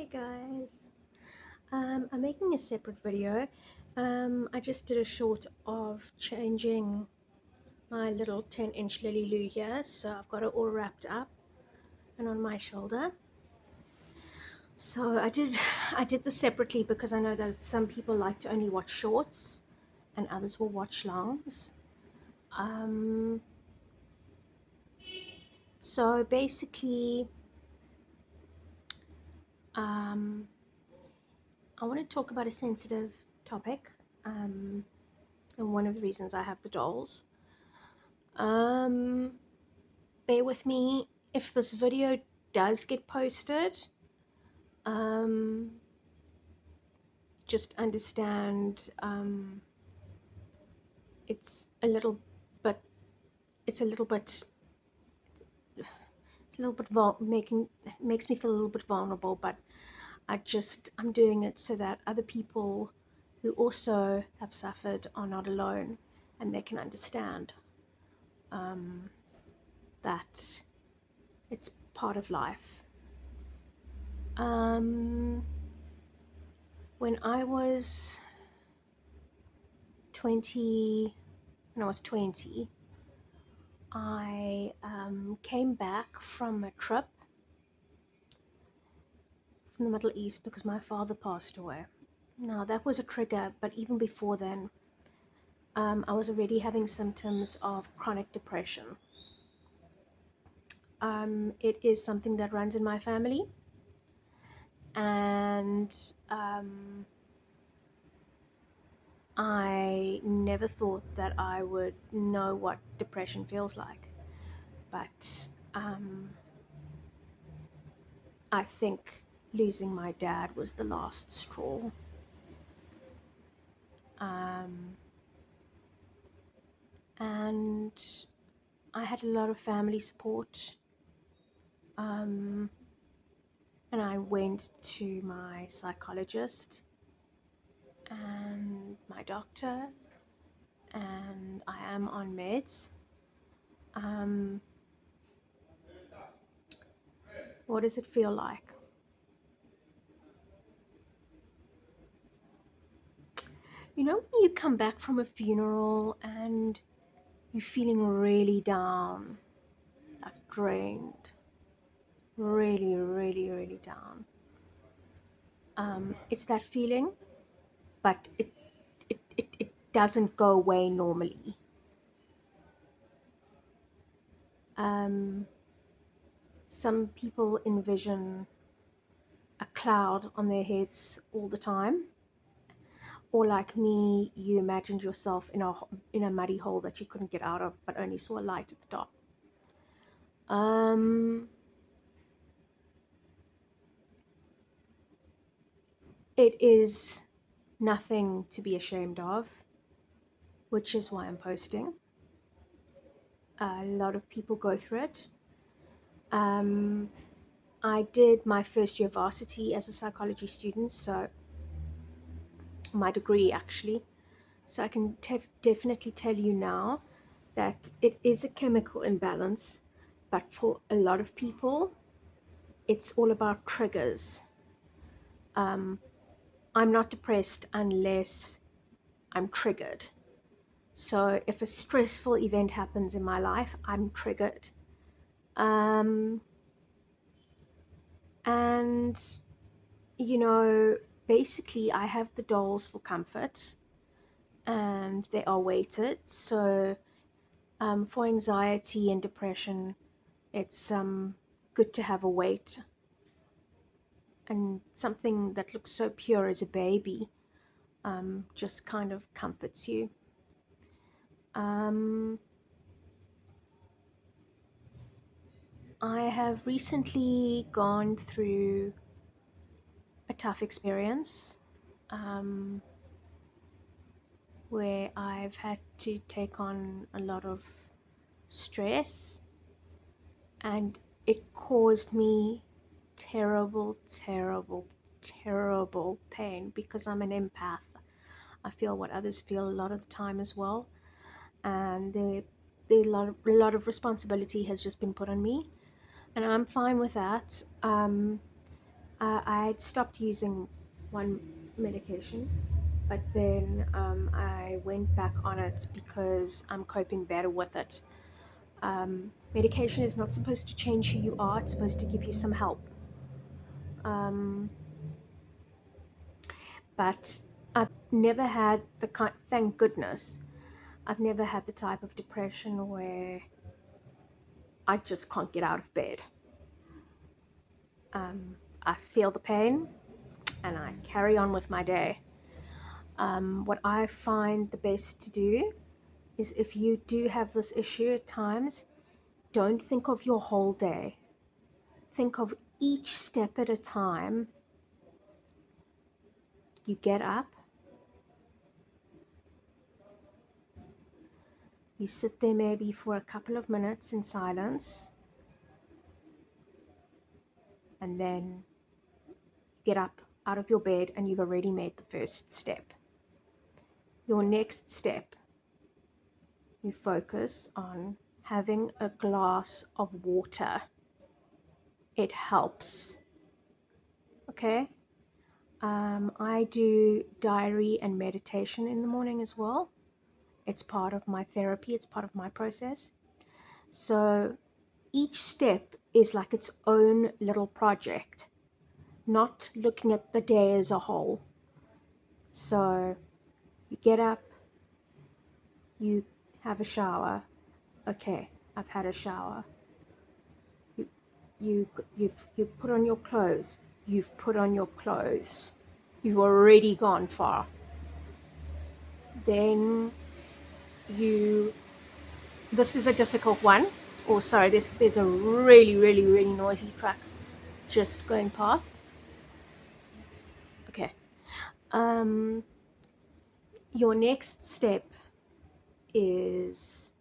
Hey guys, I'm making a separate video. I just did a short of changing my little 10-inch lily loo here, so I've got it all wrapped up and on my shoulder. So I did this separately because I know that some people like to only watch shorts and others will watch longs. So basically, I want to talk about a sensitive topic. And one of the reasons I have the dolls. Um, Bear with me if this video does get posted. Um, just understand it's a little bit, it's a little bit, it's a little bit makes me feel a little bit vulnerable, but I'm doing it so that other people who also have suffered are not alone and they can understand that it's part of life. When I was 20, I came back from a trip from the Middle East because my father passed away. Now that was a trigger, but even before then, I was already having symptoms of chronic depression. It is something that runs in my family, and I never thought that I would know what depression feels like, but I think losing my dad was the last straw. And I had a lot of family support. And I went to my psychologist and my doctor, and I am on meds. What does it feel like? You know, when you come back from a funeral and you're feeling really down, like drained, really, really, really down. It's that feeling, but it doesn't go away normally. Some people envision a cloud on their heads all the time, or like me, you imagined yourself in a muddy hole that you couldn't get out of, but only saw a light at the top. It is nothing to be ashamed of, which is why I'm posting. A lot of people go through it. I did my first year varsity as a psychology student, so my degree actually. So I can definitely tell you now that it is a chemical imbalance, but for a lot of people, it's all about triggers. I'm not depressed unless I'm triggered. So if a stressful event happens in my life, I'm triggered. And, you know, basically I have the dolls for comfort and they are weighted. So for anxiety and depression, it's good to have a weight, and something that looks so pure as a baby just kind of comforts you. I have recently gone through a tough experience where I've had to take on a lot of stress, and it caused me terrible, terrible, terrible pain because I'm an empath. I feel what others feel a lot of the time as well, and a lot of responsibility has just been put on me, and I'm fine with that. I had stopped using one medication, but then I went back on it because I'm coping better with it. Medication is not supposed to change who you are, it's supposed to give you some help. Um, but I've never had the kind, thank goodness, I've never had the type of depression where I just can't get out of bed. I feel the pain and I carry on with my day. What I find the best to do is, if you do have this issue at times, don't think of your whole day. Think of each step at a time. You get up, you sit there maybe for a couple of minutes in silence, and then you get up out of your bed and you've already made the first step. Your next step, you focus on having a glass of water. It helps. Okay? I do diary and meditation in the morning as well. It's part of my therapy, it's part of my process. So each step is like its own little project, not looking at the day as a whole. So you get up, you have a shower. Okay, I've had a shower. You, you've put on your clothes. You've put on your clothes. You've already gone far. Then you. This is a difficult one. Oh, sorry. There's a really noisy truck just going past. Okay. Um, your next step is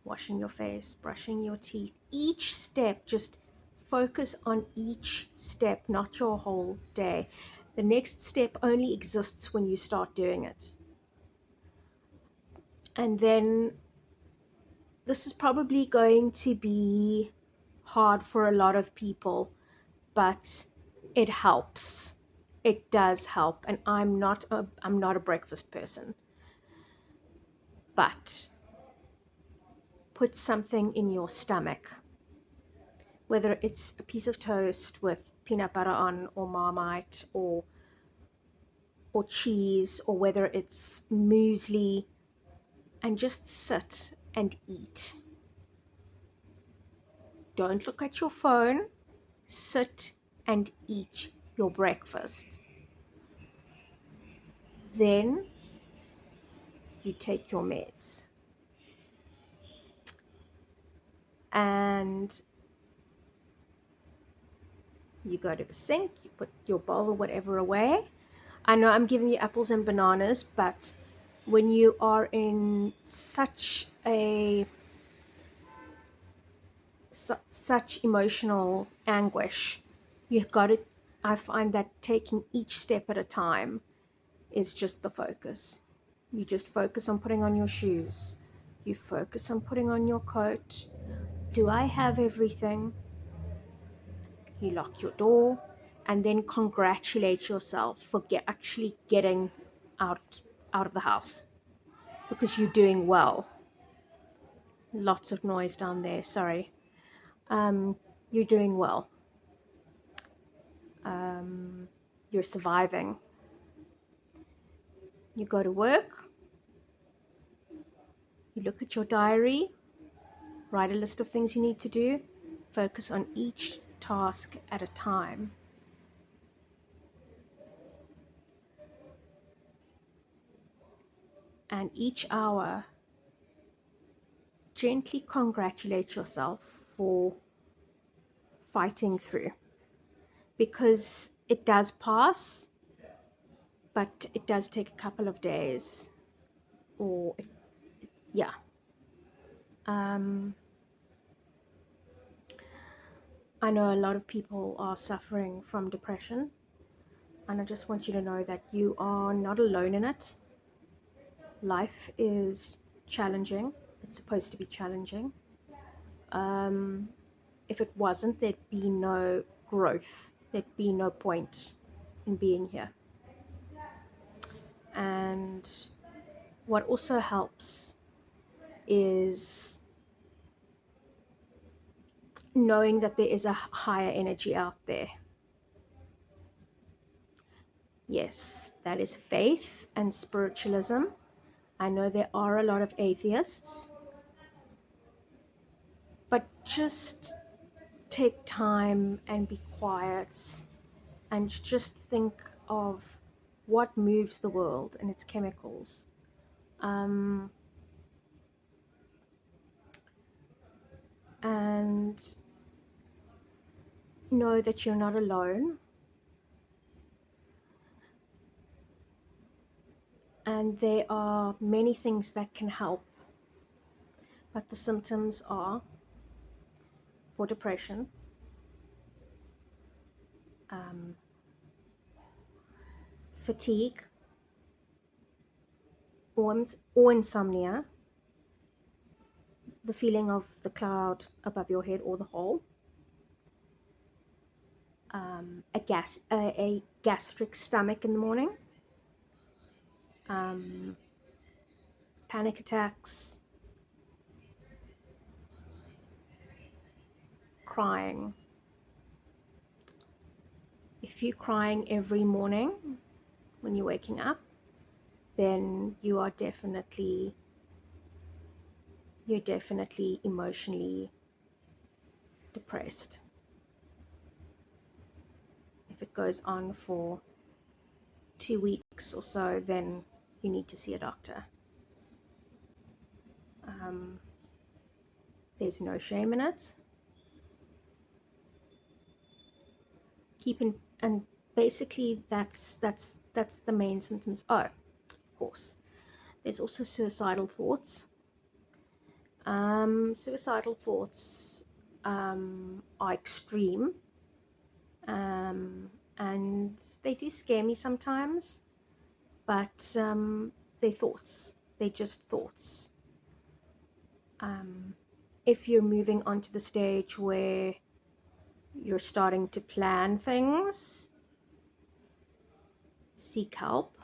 washing your face, brushing your teeth. Each step, just focus on each step, not your whole day. The next step only exists when you start doing it. And then this is probably going to be hard for a lot of people, but it helps. It does help. And I'm not a breakfast person, but put something in your stomach, whether it's a piece of toast with peanut butter on, or Marmite, or cheese, or whether it's muesli, and just sit and eat. Don't look at your phone. Sit and eat your breakfast. Then you take your meds. And you go to the sink, you put your bowl or whatever away. I know I'm giving you apples and bananas, but when you are in such emotional anguish, you've got to, I find that taking each step at a time is just the focus. You just focus on putting on your shoes. You focus on putting on your coat. Do I have everything? You lock your door and then congratulate yourself for actually getting out out of the house, because you're doing well. Lots of noise down there, sorry. You're doing well. You're surviving. You go to work, you look at your diary, write a list of things you need to do, focus on each task at a time. And each hour, gently congratulate yourself for fighting through, because it does pass, but it does take a couple of days, or yeah. I know a lot of people are suffering from depression, and I just want you to know that you are not alone in it. Life is challenging. It's supposed to be challenging. If it wasn't, there'd be no growth. there'd be no point in being here. And what also helps is knowing that there is a higher energy out there. Yes, that is faith and spiritualism. I know there are a lot of atheists, but just take time and be quiet and just think of what moves the world and its chemicals. Um, and know that you're not alone, and there are many things that can help, but the symptoms are for depression, um, fatigue, or insomnia, the feeling of the cloud above your head or the hole, a gastric stomach in the morning, um, panic attacks, crying. If you're crying every morning when you're waking up, then you're definitely emotionally depressed. If it goes on for 2 weeks or so, then you need to see a doctor. Um, there's no shame in it. Keep in, and basically that's the main symptoms. Oh, of course, there's also suicidal thoughts. Suicidal thoughts are extreme, um, and they do scare me sometimes, but they're thoughts. They're just thoughts. Um, if you're moving on to the stage where you're starting to plan things, seek help.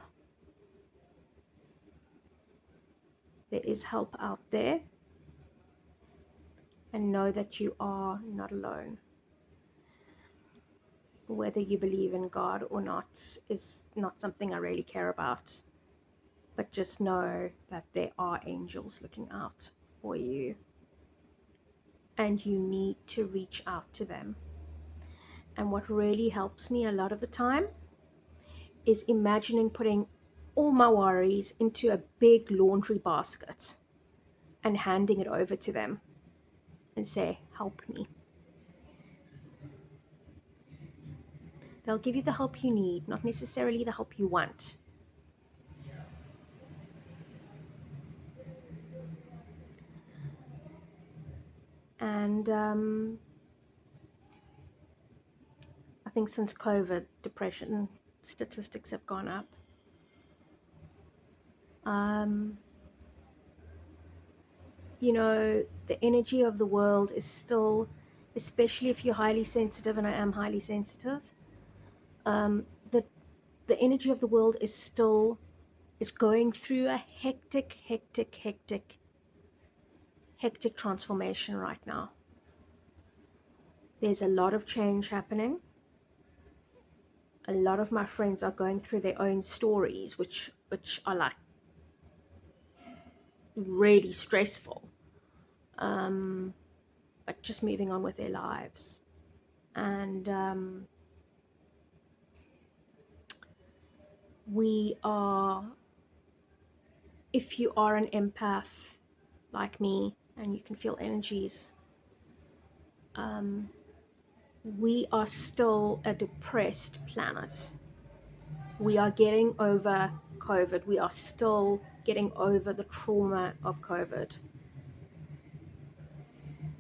There is help out there, and know that you are not alone. Whether you believe in God or not is not something I really care about, but just know that there are angels looking out for you, and you need to reach out to them. And what really helps me a lot of the time is imagining putting all my worries into a big laundry basket and handing it over to them and say, help me. They'll give you the help you need, not necessarily the help you want. And I think since COVID, depression statistics have gone up. Um, the energy of the world is still, especially if you're highly sensitive, and I am highly sensitive, um, the, the energy of the world is going through a hectic transformation right now. There's a lot of change happening. A lot of my friends are going through their own stories, which are like really stressful, but just moving on with their lives. And we are, if you are an empath like me and you can feel energies, we are still a depressed planet. We are getting over COVID. We are still getting over the trauma of COVID.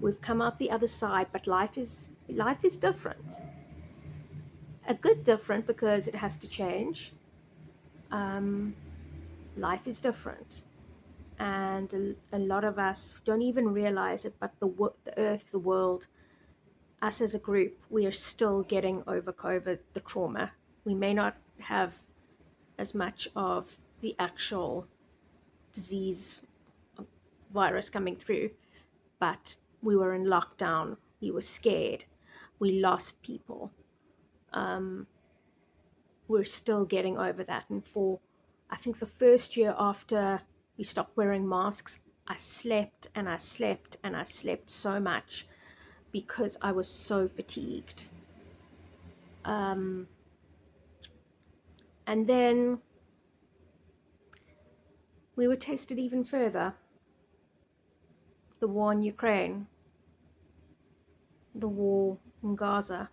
We've come out the other side, but life is different. A good different because it has to change. Um, life is different, and a lot of us don't even realize it. But the earth, the world, us as a group, we are still getting over COVID, the trauma. We may not have as much of the actual disease virus coming through, but we were in lockdown. We were scared. We lost people. Um, we're still getting over that. And for, I think, the first year after we stopped wearing masks, I slept and I slept and I slept so much because I was so fatigued. Um, and then we were tested even further. The war in Ukraine, the war in Gaza.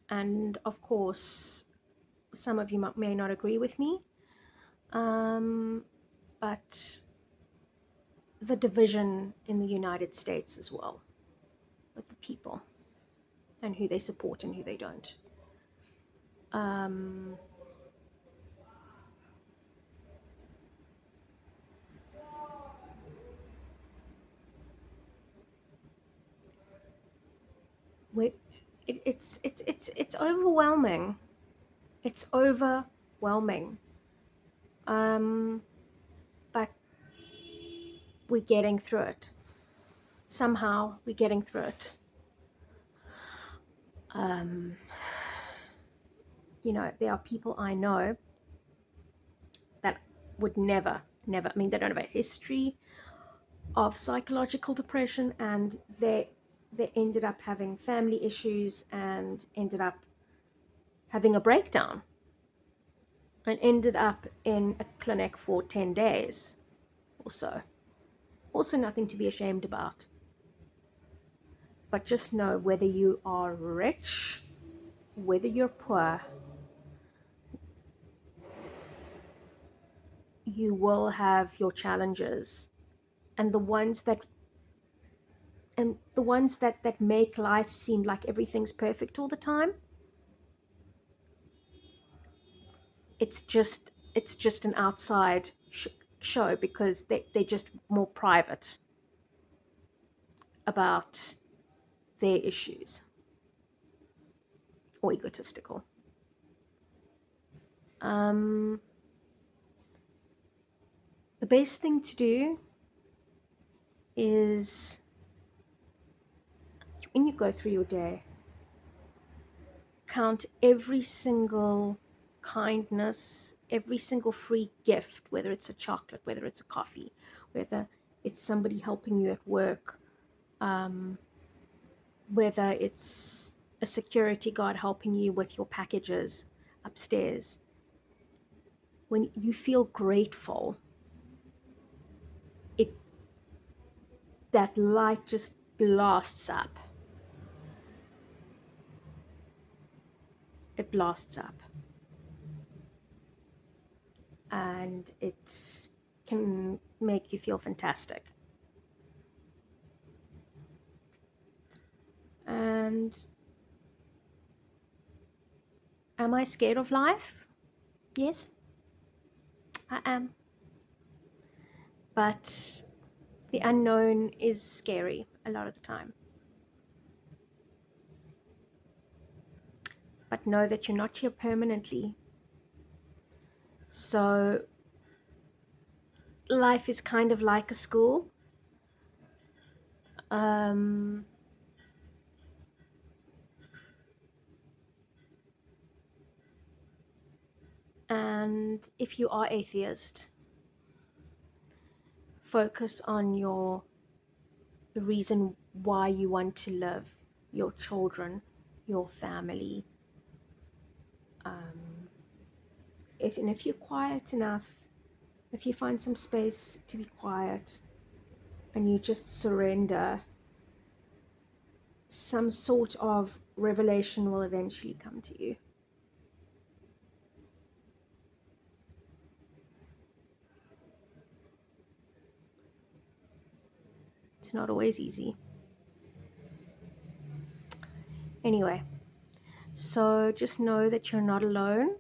And of course, some of you may not agree with me, but the division in the United States as well, with the people and who they support and who they don't. Um, it's overwhelming. It's overwhelming. Um, but we're getting through it. Somehow we're getting through it. Um, there are people I know that would never, I mean, they don't have a history of psychological depression, and they ended up having family issues and ended up having a breakdown and ended up in a clinic for 10 days or so. Also nothing to be ashamed about. But just know, whether you are rich, whether you're poor, you will have your challenges. And the ones that make life seem like everything's perfect all the time, it's just an outside show, because they're just more private about their issues, or egotistical. The best thing to do is, when you go through your day, count every single kindness, every single free gift, whether it's a chocolate, whether it's a coffee, whether it's somebody helping you at work, whether it's a security guard helping you with your packages upstairs. When you feel grateful, it that light just blasts up. It blasts up. And it can make you feel fantastic. And am I scared of life? Yes, I am. But the unknown is scary a lot of the time. But know that you're not here permanently. So life is kind of like a school. Um, and if you are atheist, focus on the reason why you want to live, your children, your family. If you're quiet enough, if you find some space to be quiet and you just surrender, some sort of revelation will eventually come to you. It's not always easy. Anyway, so just know that you're not alone.